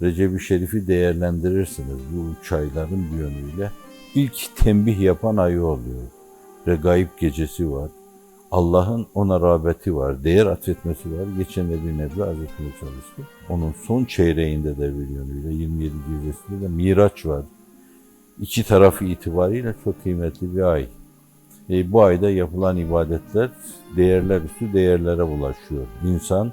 Recep-i Şerif'i değerlendirirsiniz bu 3 ayların bir yönüyle. İlk tembih yapan ayı oluyor. Regaib gecesi var. Allah'ın ona rağbeti var, değer atfetmesi var. Geçen de bir nebze arz etmeye çalıştım. Onun son çeyreğinde de bir yönüyle 27 gecesinde de Miraç var. İki tarafı itibariyle çok kıymetli bir ay. Bu ayda yapılan ibadetler değerler üstü değerlere bulaşıyor. İnsan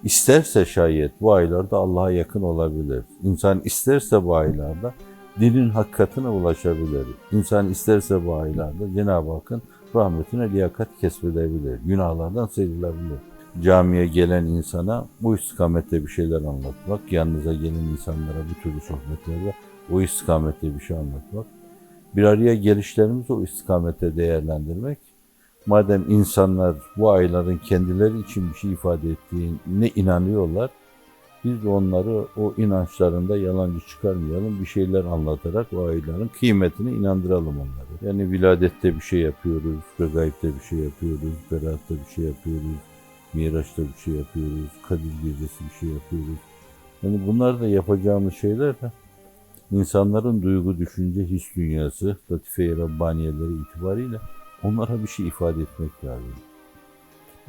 isterse şayet bu aylarda Allah'a yakın olabilir. İnsan isterse bu aylarda dinin hakikatine ulaşabilir. İnsan isterse bu aylarda Cenab-ı Hakk'ın rahmetine liyakat kesbedebilir. Günahlardan sıyrılabilir. Camiye gelen insana bu istikamette bir şeyler anlatmak, yanınıza gelen insanlara bu türlü sohbetlerde o istikamette bir şey anlatmak, bir araya gelişlerimizi o istikamette değerlendirmek. Madem insanlar bu ayların kendileri için bir şey ifade ettiğine inanıyorlar, biz de onları o inançlarında yalancı çıkarmayalım, bir şeyler anlatarak o ayların kıymetine inandıralım onları. Yani viladette bir şey yapıyoruz, regaibde bir şey yapıyoruz, beratta bir şey yapıyoruz, miraçta bir şey yapıyoruz, Kadir Gecesi bir şey yapıyoruz. Yani bunlar da yapacağımız şeyler de insanların duygu, düşünce, his dünyası, latife-i Rabbaniyeleri itibariyle onlara bir şey ifade etmek lazım.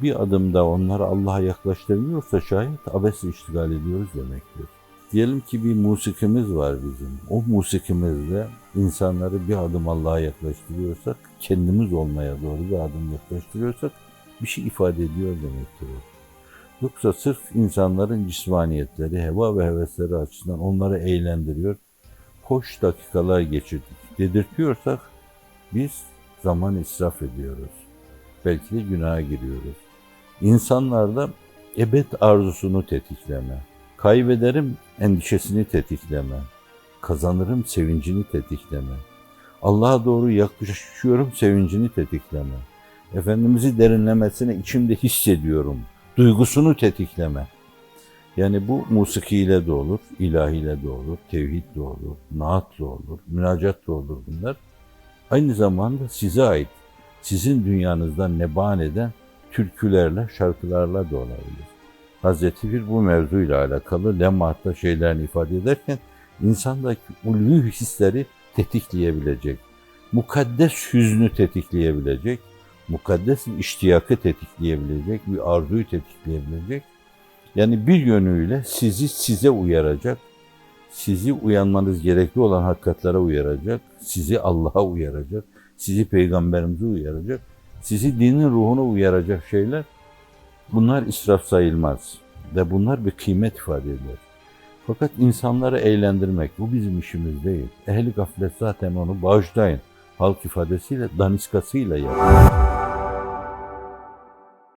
Bir adımda onları Allah'a yaklaştırmıyorsa şayet abesle iştigal ediyoruz demektir. Diyelim ki bir musikimiz var bizim. O musikimizle insanları bir adım Allah'a yaklaştırıyorsak, kendimiz olmaya doğru bir adım yaklaştırıyorsak bir şey ifade ediyor demektir o. Yoksa sırf insanların cismaniyetleri, heva ve hevesleri açısından onları eğlendiriyor, hoş dakikalar geçirdik dedirtiyorsak biz zaman israf ediyoruz. Belki de günaha giriyoruz. İnsanlarda ebed arzusunu tetikleme, kaybederim endişesini tetikleme, kazanırım sevincini tetikleme, Allah'a doğru yaklaşıyorum sevincini tetikleme, Efendimiz'i derinlemesine içimde hissediyorum duygusunu tetikleme. Yani bu musikiyle de olur, ilahiyle de olur, tevhid de olur, naat da olur, münacat da olur bunlar. Aynı zamanda size ait, sizin dünyanızdan neban eden türkülerle, şarkılarla da olabilir. Hazreti Pir bu mevzuyla alakalı lemmatta şeylerini ifade ederken insandaki ulvi hisleri tetikleyebilecek, mukaddes hüznü tetikleyebilecek, mukaddes iştiyakı tetikleyebilecek, bir arzuyu tetikleyebilecek. Yani bir yönüyle sizi size uyaracak, sizi uyanmanız gerekli olan hakikatlere uyaracak, sizi Allah'a uyaracak, sizi Peygamberimize uyaracak, sizi dinin ruhuna uyaracak şeyler, bunlar israf sayılmaz ve bunlar bir kıymet ifade eder. Fakat insanları eğlendirmek, bu bizim işimiz değil. Ehli gaflet zaten onu bağışlayın, halk ifadesiyle, daniskasıyla yapar.